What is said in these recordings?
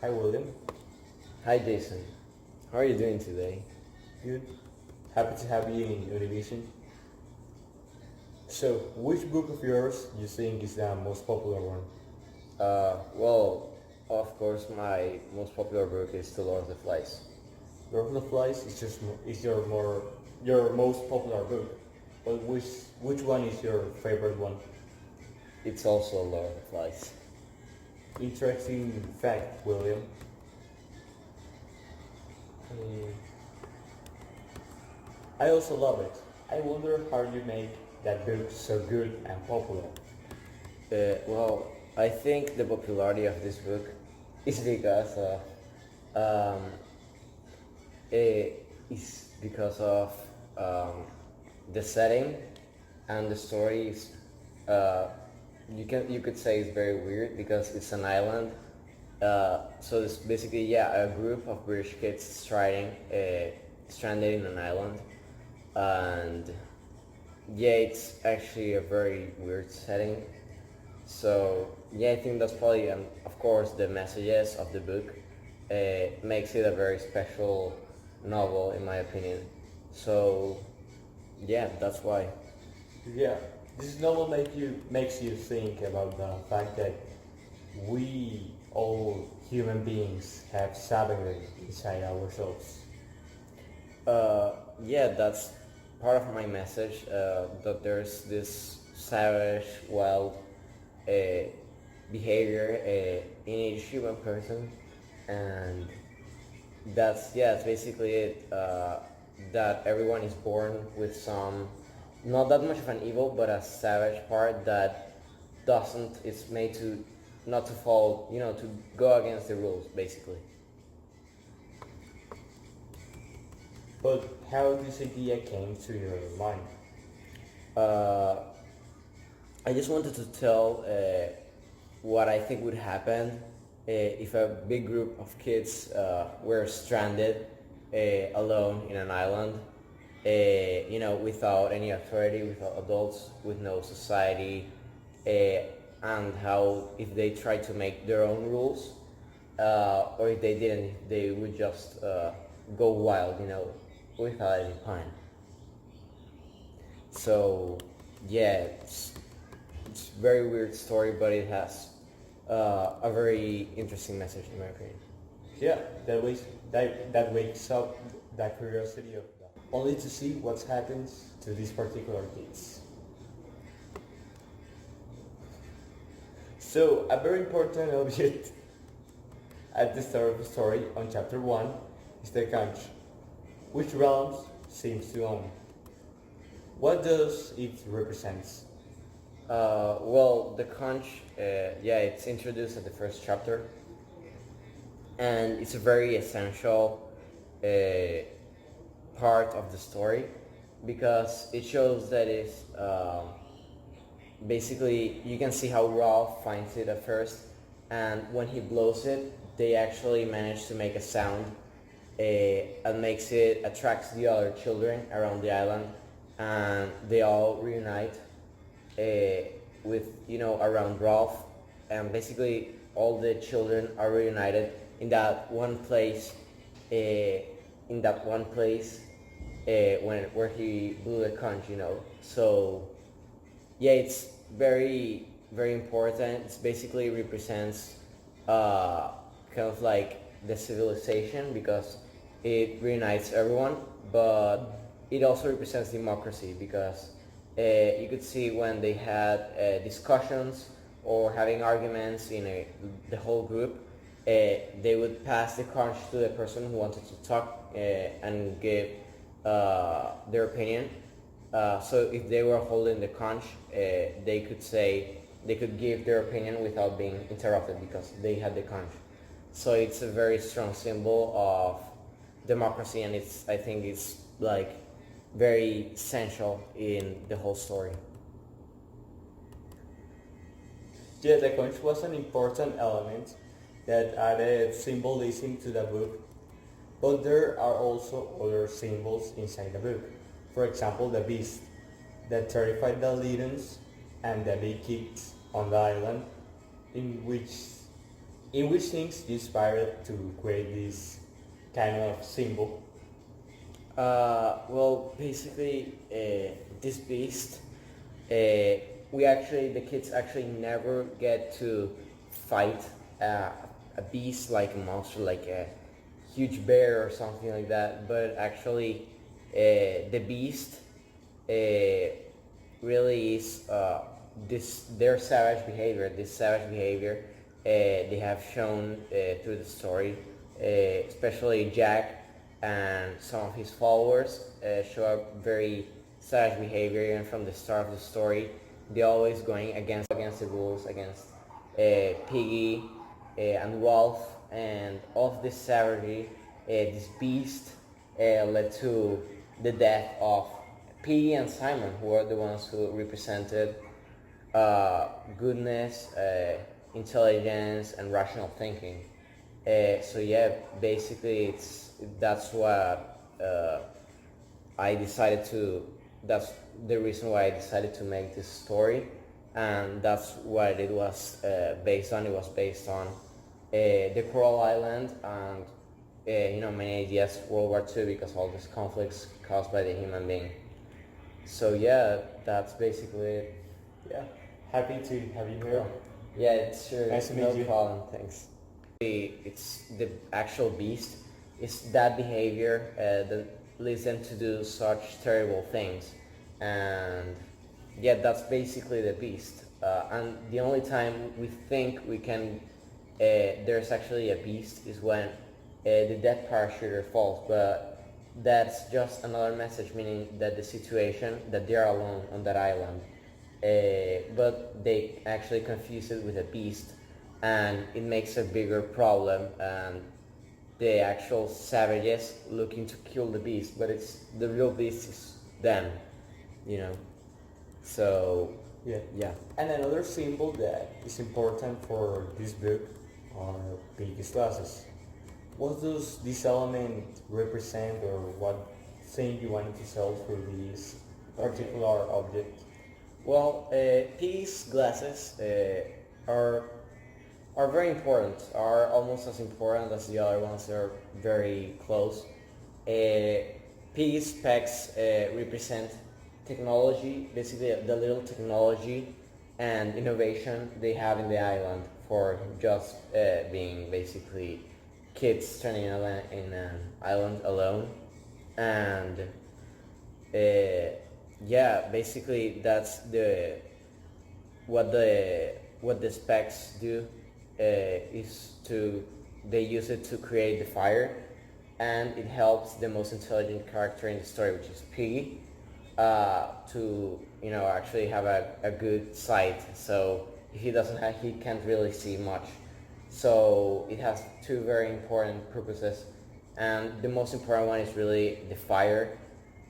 Hi, William. Hi Jason, how are you doing today? Good. Happy to have you in Univision. So, which book of yours you think is the most popular one? Well, of course, my most popular book is The Lord of the Flies. Lord of the Flies is your most popular book, but which one is your favorite one? It's also Lord of the Flies. Interesting fact, William. Uh, I also love it. I wonder how you make that book so good and popular. Well, I think the popularity of this book is because um, is because of um, the setting and the story is uh, you could say it's very weird because it's an island. So it's basically a group of British kids stranded in an island, and it's actually a very weird setting. So I think that's probably, and of course the messages of the book makes it a very special novel in my opinion. So that's why. Yeah, this novel makes you think about the fact that we all human beings have savagery inside ourselves. That's part of my message, that there's this savage, wild uh, behavior in each human person, and that's basically it. That everyone is born with some, not that much of an evil, but a savage part that doesn't. It's made to not to fall, to go against the rules, basically. But how this idea came to your mind? Uh, I just wanted to tell what I think would happen if a big group of kids were stranded alone in an island, without any authority, without adults, with no society, and how if they tried to make their own rules, or if they didn't, they would just go wild, without any plan. So it's a very weird story, but it has a very interesting message in my opinion. Yeah, that wakes up that curiosity of that. Only to see what happens to these particular kids. So a very important object at the start of the story on chapter 1 is the conch, which realms seems to own. What does it represent? The conch, it's introduced at the first chapter, and it's a very essential part of the story because it shows that it's basically you can see how Ralph finds it at first, and when he blows it, they actually manage to make a sound and makes it attracts the other children around the island, and they all reunite with around Ralph, and basically all the children are reunited in that one place, where he blew the conch, So it's very very important. It's basically represents kind of like the civilization because it reunites everyone, but it also represents democracy because you could see when they had discussions or having arguments in the whole group, they would pass the conch to the person who wanted to talk and give their opinion. So if they were holding the conch, they could give their opinion without being interrupted because they had the conch. So it's a very strong symbol of democracy, and I think it's like very essential in the whole story. Yeah, the conch was an important element that added symbolism to the book, but there are also other symbols inside the book. For example, the beast that terrified the Littons and the big kids on the island, in which In which things you inspired to create this kind of symbol? Well, basically, this beast, the kids actually never get to fight a beast like a monster, like a huge bear or something like that. But actually, the beast really is their savage behavior. This savage behavior they have shown through the story, especially Jack and some of his followers show a very savage behavior, and from the start of the story, they're always going against the rules, against Piggy and Rolf, and all of this savagery, this beast led to the death of Piggy and Simon, who are the ones who represented goodness, intelligence, and rational thinking. So yeah, basically that's what I decided to. That's the reason why I decided to make this story, and that's what it was based on. It was based on the Coral Island and many ideas World War II, because all these conflicts caused by the human being. So yeah, that's basically it. Yeah, happy to have you here. Yeah, it's sure. Nice to meet no you. problem. Thanks. It's the actual beast. It's that behavior that leads them to do such terrible things, and yeah, that's basically the beast. And the only time we think we can, there's actually a beast, is when the death parachuter falls, but that's just another message, meaning that the situation that they are alone on that island, but they actually confuse it with a beast, and it makes a bigger problem, and the actual savages looking to kill the beast, but it's the real beast is them, you know. So yeah. And another symbol that is important for this book are biggest glasses. What does this element represent, or what thing you wanted to sell through this particular object? Well, these glasses are very important. Are almost as important as the other ones. They're very close. Piggy's specs represent technology, basically the little technology and innovation they have in the island for just being basically kids stranded in an island alone. And yeah, basically that's what the specs do, is to they use it to create the fire, and it helps the most intelligent character in the story, which is Piggy, to actually have a good sight. So if he can't really see much. So it has two very important purposes, and the most important one is really the fire,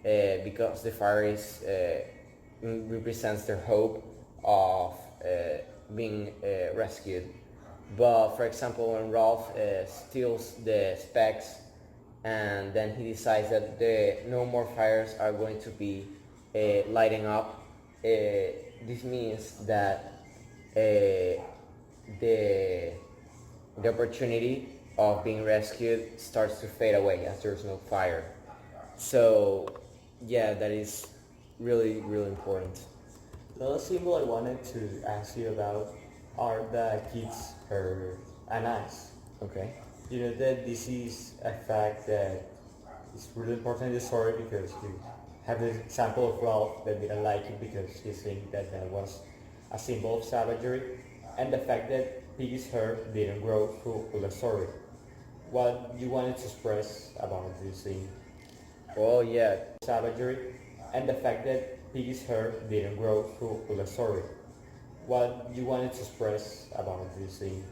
because the fire represents their hope of being rescued. But for example, when Ralph steals the specs, and then he decides that no more fires are going to be lighting up, this means that the opportunity of being rescued starts to fade away as there's no fire. So yeah, that is really, really important. The other symbol I wanted to ask you about are the kids' hair and eyes. Okay. You know that this is a fact that is really important in the story, because you have the example of Ralph that didn't like it because he think that was a symbol of savagery, and the fact that Piggy's hair didn't grow through the story. What you wanted to express about this thing? Well, yeah. Savagery, and the fact that Piggy's hair didn't grow through the story. What you wanted to express about this thing?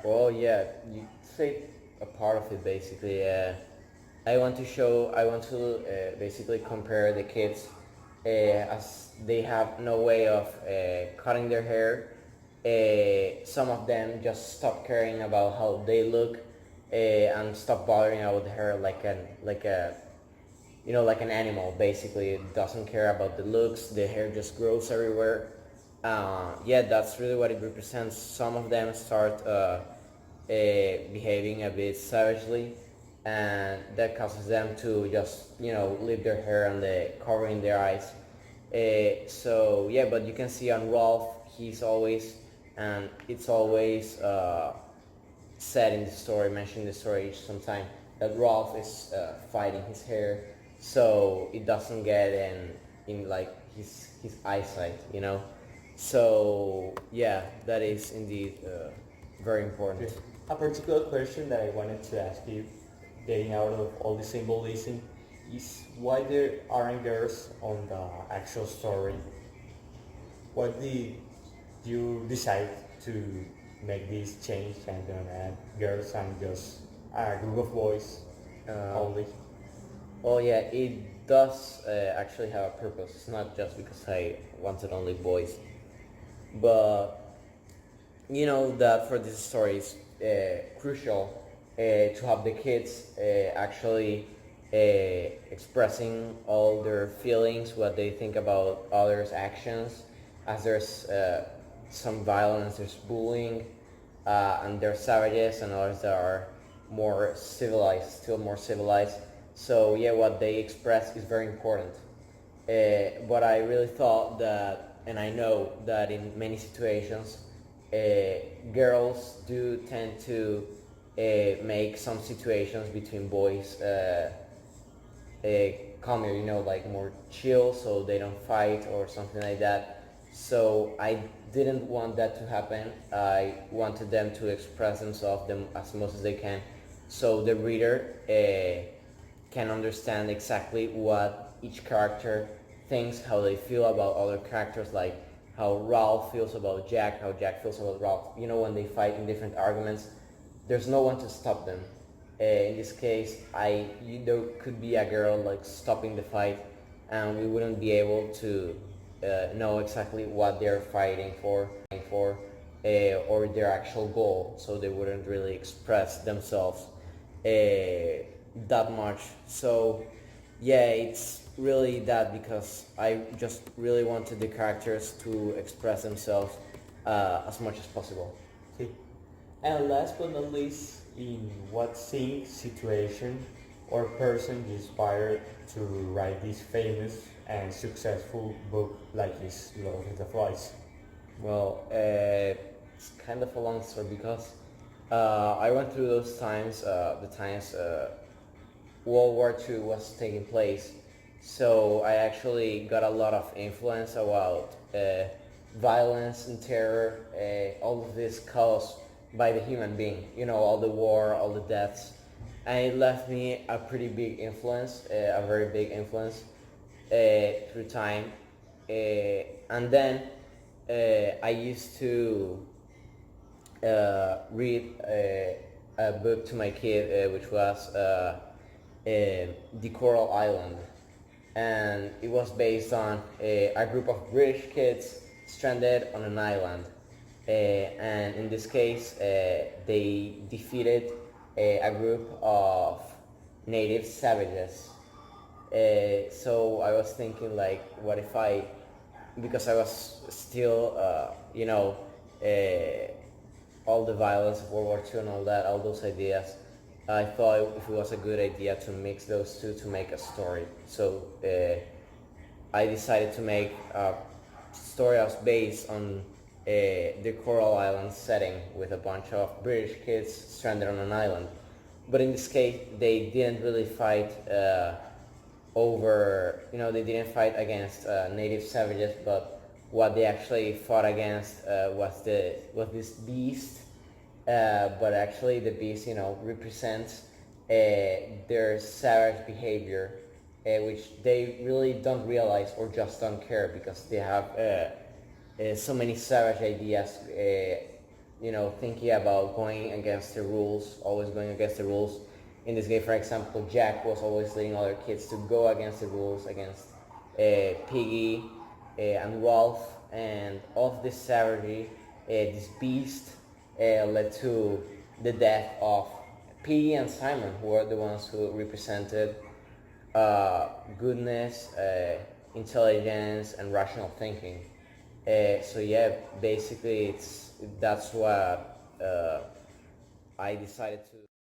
Well, yeah. You say a part of it basically. I want to basically compare the kids, as they have no way of cutting their hair. Some of them just stop caring about how they look, and stop bothering about the hair like an animal. Basically, it doesn't care about the looks. The hair just grows everywhere. Yeah, that's really what it represents. Some of them start behaving a bit savagely, and that causes them to just leave their hair and covering their eyes. So yeah, but you can see on Rolf, he's always, and it's always said in the story, mentioned in the story each sometime, that Rolf is fighting his hair so it doesn't get in like his eyesight. So yeah, that is indeed very important. Okay. A particular question that I wanted to ask you, getting out of all the symbolism, is why there aren't girls on the actual story? Why did you decide to make this change and don't add girls and just a group of boys only? Well, yeah, it does actually have a purpose. It's not just because I wanted only boys, but that for this story is crucial to have the kids actually expressing all their feelings, what they think about others' actions, as there's some violence, there's bullying, and there's savages and others that are more civilized, still more civilized. So yeah, what they express is very important. But I really thought that, and I know that in many situations, girls do tend to make some situations between boys calmer, like more chill, so they don't fight or something like that. So I didn't want that to happen. I wanted them to express themselves as much as they can, so the reader can understand exactly what each character thinks, how they feel about other characters, like how Ralph feels about Jack, how Jack feels about Ralph. When they fight in different arguments, there's no one to stop them. In this case, there could be a girl like stopping the fight, and we wouldn't be able to know exactly what they're fighting for, or their actual goal. So they wouldn't really express themselves that much. So yeah, it's really that, because I just really wanted the characters to express themselves as much as possible. Okay. And last but not least, in what scene, situation, or person you inspired to write this famous and successful book like is Lord of the Flies? Well, it's kind of a long story, because I went through those times, the times World War II was taking place. So I actually got a lot of influence about violence and terror, all of this caused by the human being. All the war, all the deaths. And it left me a pretty big influence, a very big influence through time. And then I used to read a book to my kid, which was The Coral Island. And it was based on a group of British kids stranded on an island. And in this case, they defeated a group of native savages. So I was thinking, like, what if because I was still, all the violence of World War II and all that, all those ideas, I thought if it was a good idea to mix those two to make a story. So I decided to make a story that was based on the Coral Island setting, with a bunch of British kids stranded on an island. But in this case, they didn't really fight they didn't fight against native savages, but what they actually fought against was this beast. But actually the beast, represents their savage behavior, which they really don't realize or just don't care, because they have so many savage ideas, thinking about going against the rules, always going against the rules. In this game, for example, Jack was always leading other kids to go against the rules, against Piggy and Rolf, and of this savagery, this beast led to the death of Piggy and Simon, who were the ones who represented goodness, intelligence, and rational thinking. So yeah, basically that's what I decided to